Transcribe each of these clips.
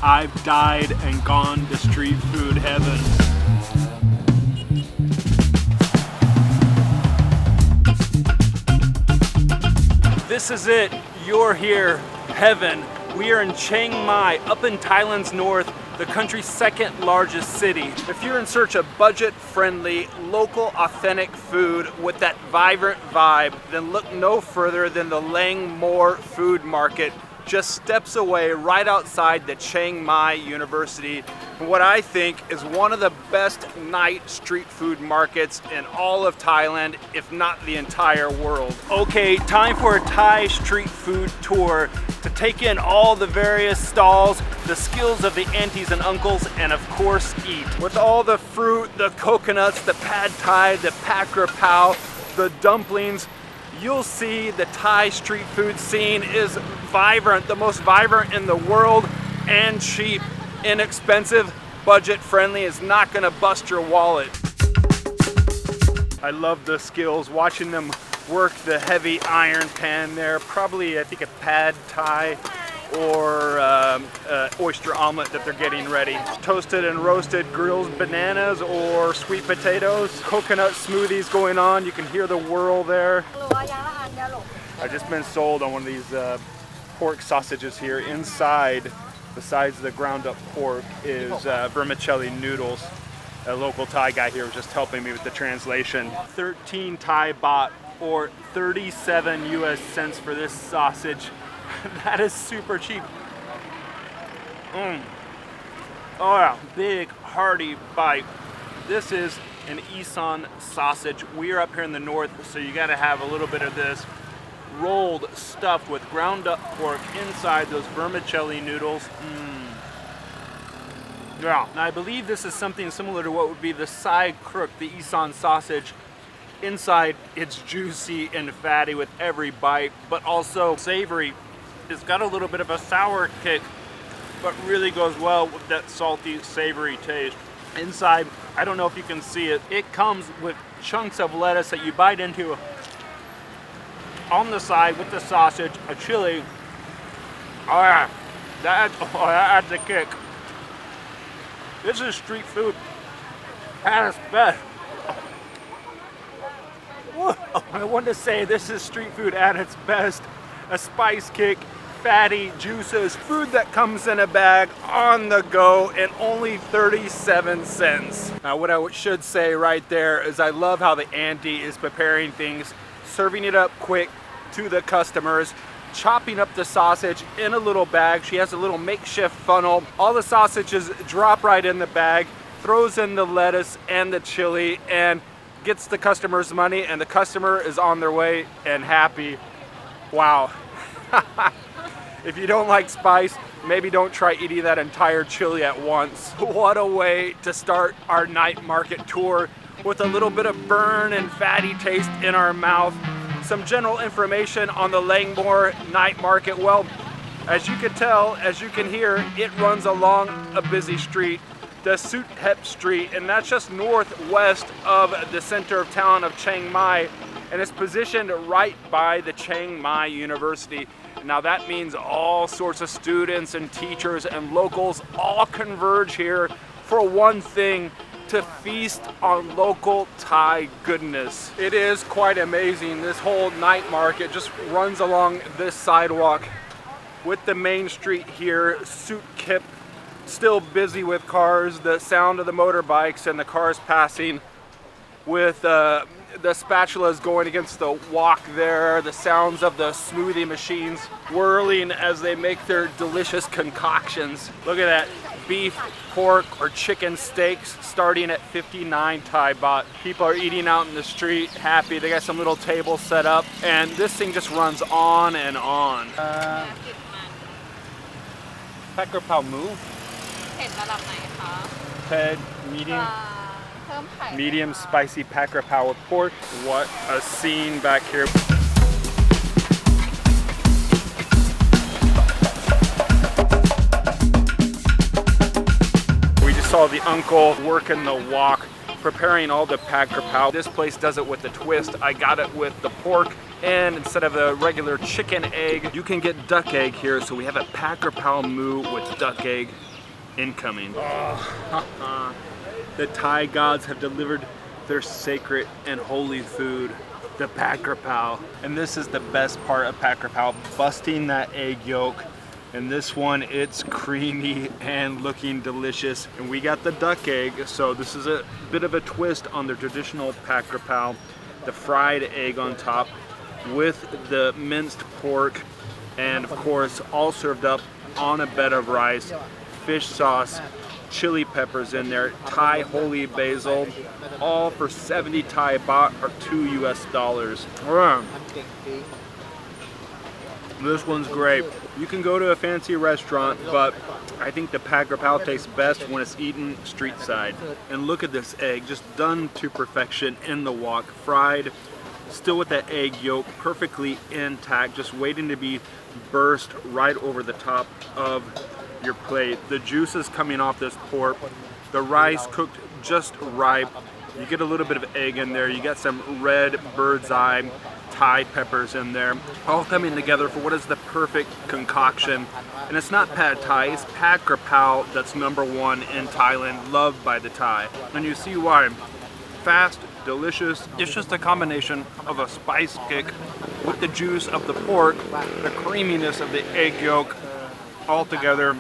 I've died and gone to street food heaven. This is it. You're here. Heaven. We are in Chiang Mai, up in Thailand's north, the country's second largest city. If you're in search of budget-friendly, local, authentic food with that vibrant vibe, then look no further than the Langmor Food Market, just steps away right outside the Chiang Mai University. What I think is one of the best night street food markets in all of Thailand, if not the entire world. Okay, time for a Thai street food tour to take in all the various stalls, the skills of the aunties and uncles, and of course eat. With all the fruit, the coconuts, the pad thai, the pak krapao, the dumplings, you'll see the Thai street food scene is vibrant, the most vibrant in the world, and cheap, inexpensive, budget friendly, is not gonna bust your wallet. I love the skills, watching them work the heavy iron pan there, probably I think a pad thai or oyster omelet that they're getting ready. Toasted and roasted grilled bananas or sweet potatoes. Coconut smoothies going on. You can hear the whirl there. I've just been sold on one of these pork sausages here. Inside, besides the ground up pork, is vermicelli noodles. A local Thai guy here was just helping me with the translation. 13 Thai baht or 37 US cents for this sausage. That is super cheap. Oh yeah, big hearty bite. This is an Isan sausage. We are up here in the north, so you gotta have a little bit of this rolled, stuffed with ground up pork inside those vermicelli noodles. Yeah, now I believe this is something similar to what would be the side crook, the Isan sausage. Inside, it's juicy and fatty with every bite, but also savory. It's got a little bit of a sour kick, but really goes well with that salty, savory taste. Inside, I don't know if you can see it, it comes with chunks of lettuce that you bite into. On the side with the sausage, a chili. Oh yeah, that adds a kick. This is street food at its best. I want to say this is street food at its best. A spice kick, fatty juices, food that comes in a bag on the go and only 37 cents. Now what I should say right there is I love how the auntie is preparing things, serving it up quick to the customers, chopping up the sausage in a little bag. She has a little makeshift funnel. All the sausages drop right in the bag, throws in the lettuce and the chili, and gets the customer's money, and the customer is on their way and happy. Wow. If you don't like spice, maybe don't try eating that entire chili at once. What a way to start our night market tour, with a little bit of burn and fatty taste in our mouth. Some general information on the Langmor Night Market. Well, as you can tell, as you can hear, it runs along a busy street, the Sut Hep Street, and that's just northwest of the center of town of Chiang Mai, and it's positioned right by the Chiang Mai University. Now that means all sorts of students and teachers and locals all converge here for one thing: to feast on local Thai goodness. It is quite amazing. This whole night market just runs along this sidewalk with the main street here, Sut Kip, still busy with cars, the sound of the motorbikes and the cars passing, with the spatulas going against the wok there, the sounds of the smoothie machines whirling as they make their delicious concoctions. Look at that, beef, pork, or chicken steaks starting at 59 Thai baht. People are eating out in the street, happy. They got some little tables set up, and this thing just runs on and on. Pak krapao mu? เผ็ดระดับไหนคะ Ped, medium. Medium spicy pak krapao with pork. What a scene back here. We just saw the uncle working the wok, preparing all the pak krapao. This place does it with a twist. I got it with the pork, and instead of a regular chicken egg, you can get duck egg here. So we have a pak krapao mu with duck egg. incoming. Oh, the Thai gods have delivered their sacred and holy food, the pad krapao. And this is the best part of pad krapao, busting that egg yolk. And this one, it's creamy and looking delicious. And we got the duck egg, so this is a bit of a twist on the traditional pad krapao. The fried egg on top with the minced pork, and of course all served up on a bed of rice, fish sauce, chili peppers in there, Thai holy basil, all for 70 Thai baht or $2 US. This one's great. You can go to a fancy restaurant, but I think the pad krapao tastes best when it's eaten street side. And look at this egg, just done to perfection in the wok, fried, still with that egg yolk perfectly intact, just waiting to be burst right over the top of your plate. The juices coming off this pork, the rice cooked just right. You get a little bit of egg in there, you get some red bird's eye Thai peppers in there, all coming together for what is the perfect concoction. And it's not pad Thai, it's pad krapao that's #1 in Thailand, loved by the Thai. And you see why. Fast, delicious. It's just a combination of a spice kick with the juice of the pork, the creaminess of the egg yolk, all together.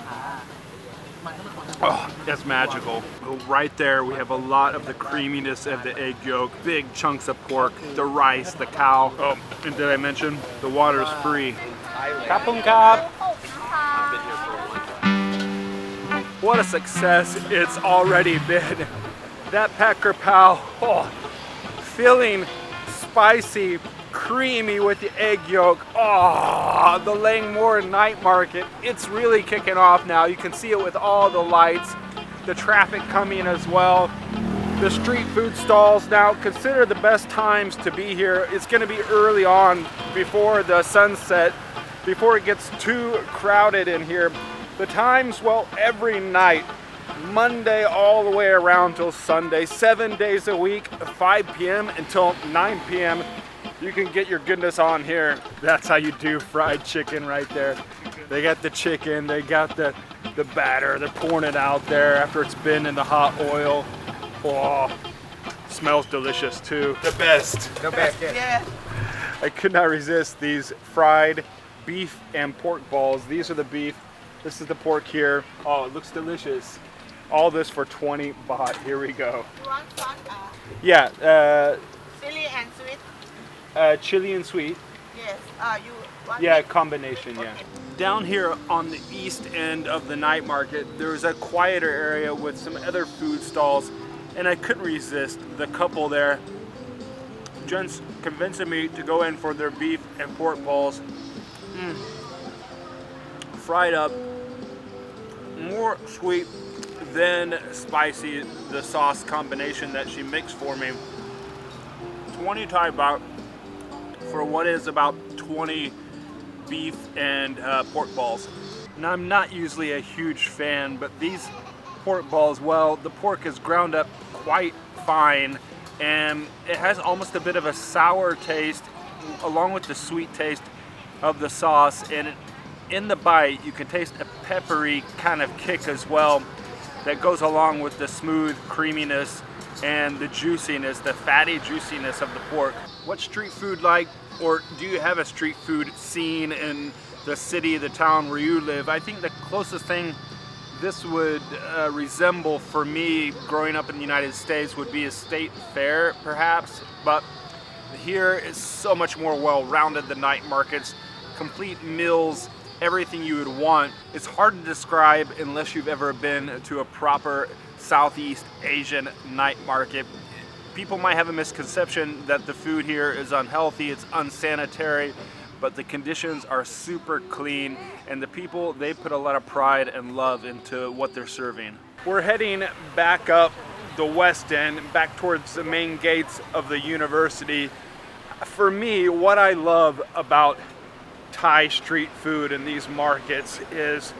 Oh, that's magical. Right there, we have a lot of the creaminess of the egg yolk, big chunks of pork, the rice, the cow. Oh, and did I mention the water is free? Kapung kap. What a success it's already been. That pad krapao, oh, filling, spicy, creamy with the egg yolk. Oh, the Langmor Night Market. It's really kicking off now. You can see it with all the lights, the traffic coming as well. The street food stalls now, consider the best times to be here. It's going to be early on before the sunset, before it gets too crowded in here. The times, well, every night, Monday all the way around till Sunday, 7 days a week, 5 p.m. until 9 p.m. You can get your goodness on here. That's how you do fried chicken right there. They got the chicken, they got the batter, they're pouring it out there after it's been in the hot oil. Oh, smells delicious too. The best. The best, yeah. I could not resist these fried beef and pork balls. These are the beef, this is the pork here. Oh, it looks delicious. All this for 20 baht. Here we go. You want sauce? Yeah, Chili and sweet? chili and sweet. Yes. You want Yeah, it? combination, yeah. Down here on the east end of the night market, there's a quieter area with some other food stalls, and I couldn't resist the couple there. Gents convincing me to go in for their beef and pork balls. Fried up, more sweet than spicy, the sauce combination that she mixed for me. 20 Thai baht for what is about 20 beef and pork balls. Now, I'm not usually a huge fan, but these pork balls, well, the pork is ground up quite fine, and it has almost a bit of a sour taste along with the sweet taste of the sauce, and in the bite you can taste a peppery kind of kick as well that goes along with the smooth creaminess and the juiciness, the fatty juiciness of the pork. What street food like, or do you have a street food scene in the city, the town where you live? I think the closest thing this would resemble for me growing up in the United States would be a state fair perhaps, but here is so much more well-rounded. The night markets, complete meals, everything you would want. It's hard to describe unless you've ever been to a proper Southeast Asian night market. People might have a misconception that the food here is unhealthy, it's unsanitary, but the conditions are super clean, and the people, they put a lot of pride and love into what they're serving. We're heading back up the west end, back towards the main gates of the university. For me, what I love about Thai street food in these markets is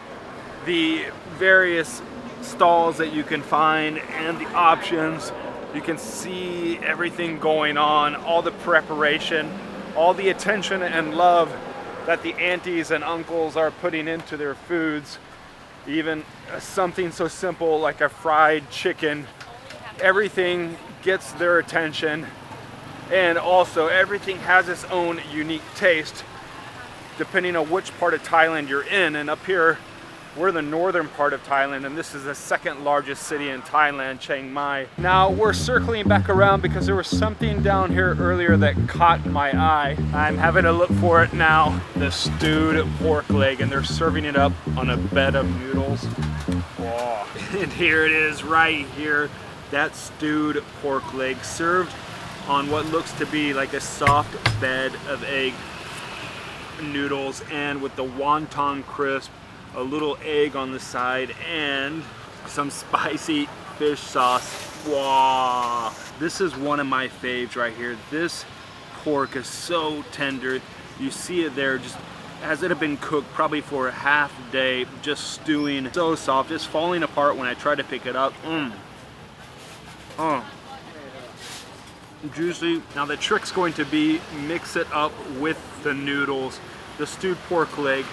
the various stalls that you can find and the options. You can see everything going on, all the preparation, all the attention and love that the aunties and uncles are putting into their foods. Even something so simple like a fried chicken, everything gets their attention. And also everything has its own unique taste depending on which part of Thailand you're in. And up here, we're the northern part of Thailand, and this is the second largest city in Thailand, Chiang Mai. Now we're circling back around because there was something down here earlier that caught my eye. I'm having to look for it now. The stewed pork leg, and they're serving it up on a bed of noodles. Oh. And here it is right here. That stewed pork leg served on what looks to be like a soft bed of egg noodles, and with the wonton crisp, a little egg on the side, and some spicy fish sauce. Wow, this is one of my faves right here. This pork is so tender. You see it there, just as it had been cooked probably for a half day, just stewing, so soft, just falling apart when I try to pick it up. Juicy. Now the trick's going to be mix it up with the noodles, the stewed pork leg,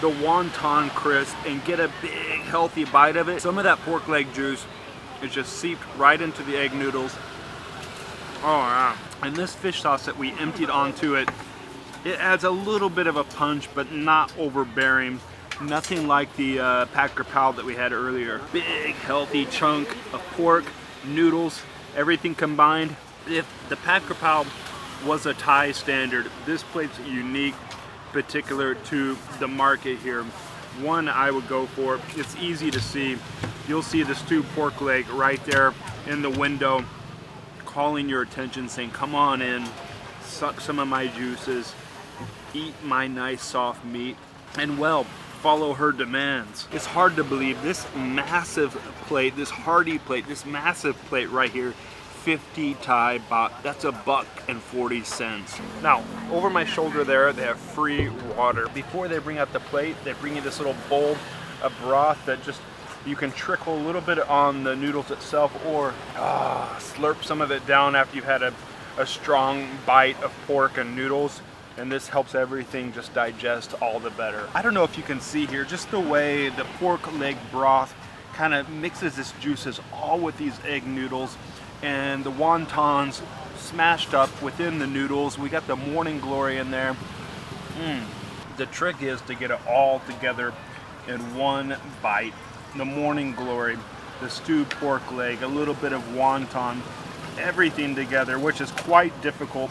the wonton crisp, and get a big healthy bite of it. Some of that pork leg juice is just seeped right into the egg noodles. Oh yeah. And this fish sauce that we emptied onto it, it adds a little bit of a punch, but not overbearing. Nothing like the pad krapao that we had earlier. Big healthy chunk of pork, noodles, everything combined. If the pad krapao was a Thai standard, this plate's unique, particular to the market here. One I would go for. It's easy to see. You'll see the stewed pork leg right there in the window, calling your attention, saying, come on in, suck some of my juices, eat my nice soft meat, and well, follow her demands. It's hard to believe this massive plate, this hearty plate, this massive plate right here, 50 Thai baht. That's $1.40. Now, over my shoulder there, they have free water. Before they bring out the plate, they bring you this little bowl of broth that just, you can trickle a little bit on the noodles itself, or slurp some of it down after you've had a strong bite of pork and noodles. And this helps everything just digest all the better. I don't know if you can see here, just the way the pork leg broth kind of mixes its juices all with these egg noodles, and the wontons smashed up within the noodles. We got the morning glory in there. The trick is to get it all together in one bite. The morning glory, the stewed pork leg, a little bit of wonton, everything together, which is quite difficult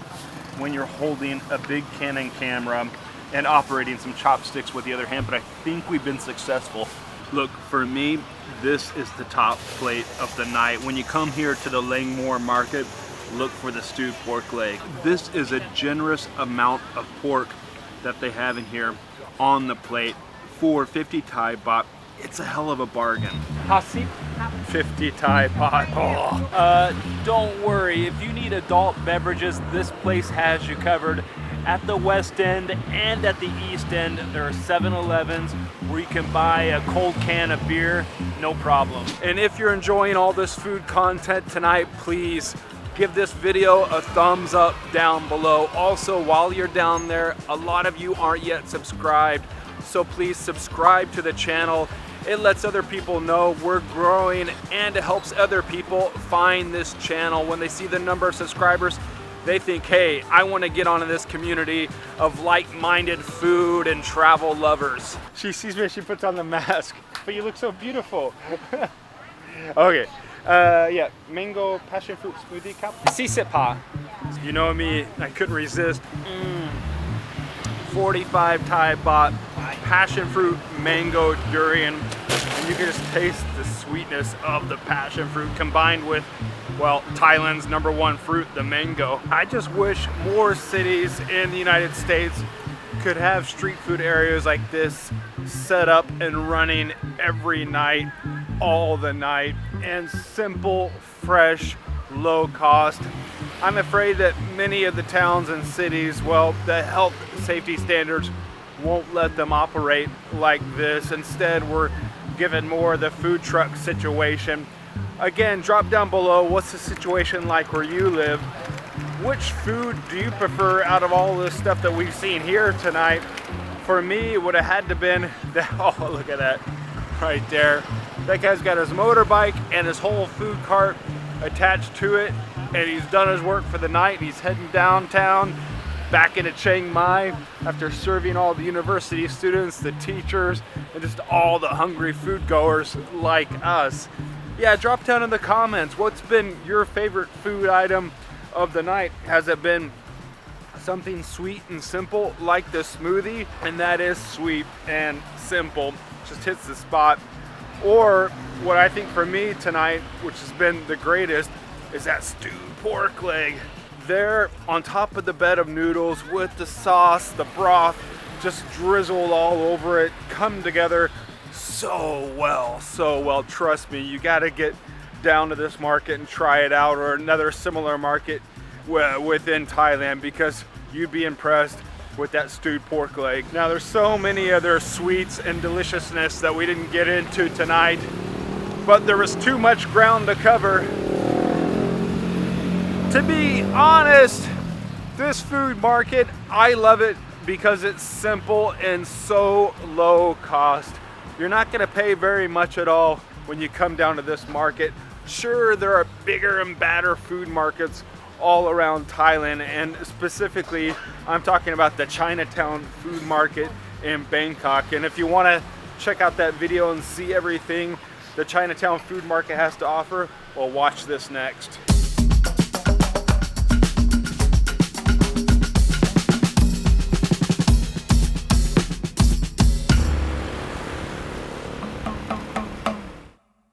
when you're holding a big Canon camera and operating some chopsticks with the other hand, but I think we've been successful. Look, for me, this is the top plate of the night. When you come here to the Langmor Market, look for the stewed pork leg. This is a generous amount of pork that they have in here on the plate for 50 Thai baht. It's a hell of a bargain. 50 Thai baht. Oh. Don't worry, if you need adult beverages, this place has you covered. At the West End and at the East End, there are 7-Elevens where you can buy a cold can of beer, no problem. And if you're enjoying all this food content tonight, please give this video a thumbs up down below. Also, while you're down there, a lot of you aren't yet subscribed, so please subscribe to the channel. It lets other people know we're growing, and it helps other people find this channel. When they see the number of subscribers, they think, hey, I want to get onto this community of like-minded food and travel lovers. She sees me, she puts on the mask, but you look so beautiful. Okay, yeah, mango passion fruit smoothie cup. Sisipa. You know me, I couldn't resist. 45 Thai baht, passion fruit, mango, durian. And you can just taste the sweetness of the passion fruit combined with, well, Thailand's #1 fruit, the mango. I just wish more cities in the United States could have street food areas like this set up and running every night, all the night, and simple, fresh, low cost. I'm afraid that many of the towns and cities, well, the health safety standards won't let them operate like this. Instead, we're given more of the food truck situation. Again, drop down below, what's the situation like where you live? Which food do you prefer out of all this stuff that we've seen here tonight? For me, it would have had to been the, oh, look at that. right there. That guy's got his motorbike and his whole food cart attached to it, and he's done his work for the night. He's heading downtown back into Chiang Mai after serving all the university students, the teachers, and just all the hungry food goers like us. Yeah, drop down in the comments, what's been your favorite food item of the night? Has it been something sweet and simple like the smoothie? And that is sweet and simple, just hits the spot. Or what I think for me tonight, which has been the greatest, is that stewed pork leg. There on top of the bed of noodles with the sauce, the broth just drizzled all over it, come together so well. Trust me, you gotta get down to this market and try it out, or another similar market within Thailand, because you'd be impressed with that stewed pork leg. Now there's so many other sweets and deliciousness that we didn't get into tonight, but there was too much ground to cover. To be honest, this food market, I love it because it's simple and so low cost. You're not gonna pay very much at all when you come down to this market. Sure, there are bigger and badder food markets all around Thailand, and specifically I'm talking about the Chinatown food market in Bangkok. And if you want to check out that video and see everything the Chinatown food market has to offer, well, watch this next.